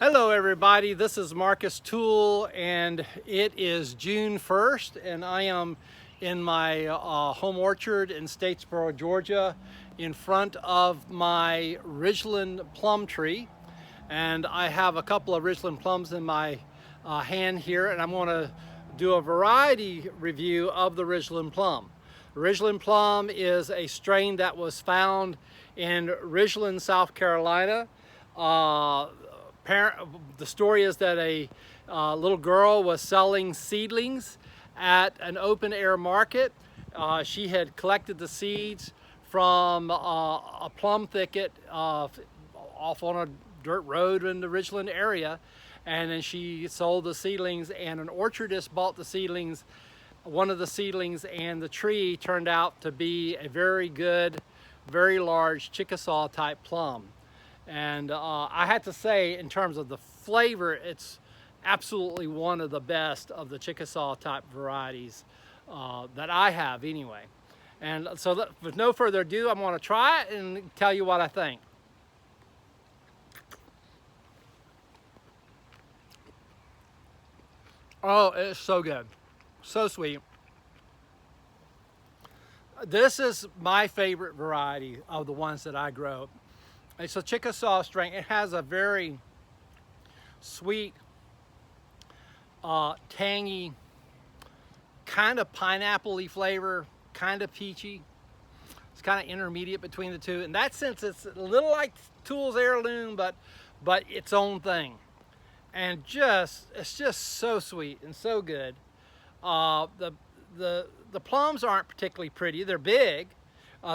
Hello everybody, this is Marcus Toole and it is June 1st and I am in my home orchard in Statesboro, Georgia in front of my Ridgeland plum tree, and I have a couple of Ridgeland plums in my hand here, and I'm going to do a variety review of the Ridgeland plum. The Ridgeland plum is a strain that was found in Ridgeland, South Carolina. The story is that a little girl was selling seedlings at an open air market. She had collected the seeds from a plum thicket off on a dirt road in the Ridgeland area, and then she sold the seedlings, and an orchardist bought the seedlings, one of the seedlings, and the tree turned out to be a very good, very large Chickasaw type plum. And I had to say, in terms of the flavor, it's absolutely one of the best of the Chickasaw type varieties that I have anyway. And so with no further ado, I'm going to try it and tell you what I think. Oh, it's so good. So sweet. This is my favorite variety of the ones that I grow. It's a Chickasaw strain. It has a very sweet, tangy, kind of pineapple-y flavor, kind of peachy. It's kind of intermediate between the two. In that sense, it's a little like Toole's Heirloom, but its own thing. And it's just so sweet and so good. The plums aren't particularly pretty. They're big.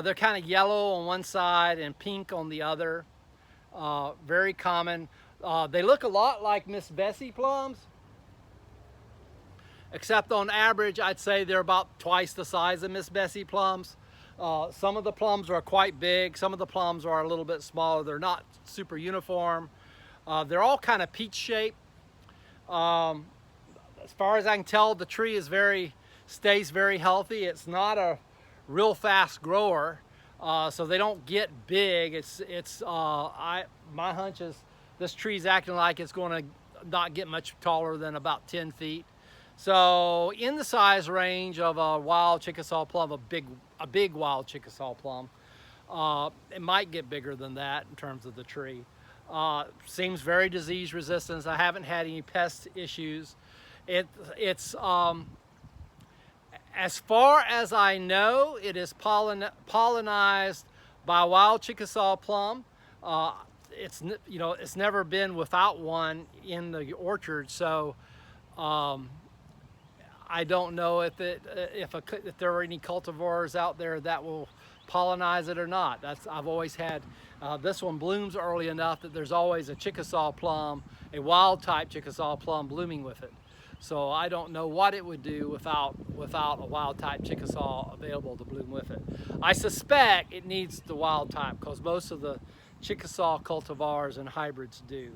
They're kind of yellow on one side and pink on the other. Very common. They look a lot like Miss Bessie plums, except on average, I'd say they're about twice the size of Miss Bessie plums. Some of the plums are quite big. Some of the plums are a little bit smaller. They're not super uniform. They're all kind of peach shaped. As far as I can tell, the tree stays very healthy. It's not a real fast grower, so they don't get big. My hunch is this tree's acting like it's going to not get much taller than about 10 feet. So in the size range of a wild Chickasaw plum, a big wild Chickasaw plum. It might get bigger than that in terms of the tree. Seems very disease resistant. I haven't had any pest issues. It's as far as I know, it is pollinized by wild Chickasaw plum. It's never been without one in the orchard, so I don't know if there are any cultivars out there that will pollinize it or not. I've always had this one blooms early enough that there's always a Chickasaw plum, a wild type Chickasaw plum blooming with it. So I don't know what it would do without a wild type Chickasaw available to bloom with it. I suspect it needs the wild type because most of the Chickasaw cultivars and hybrids do.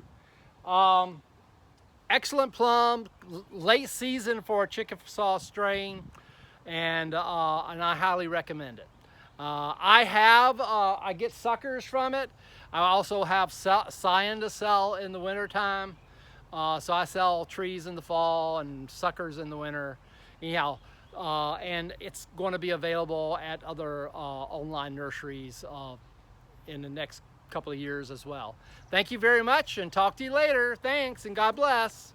Excellent plum, late season for a Chickasaw strain, and I highly recommend it. I get suckers from it. I also have scion to sell in the wintertime. So I sell trees in the fall and suckers in the winter. Anyhow, and it's going to be available at other online nurseries in the next couple of years as well. Thank you very much, and talk to you later. Thanks, and God bless.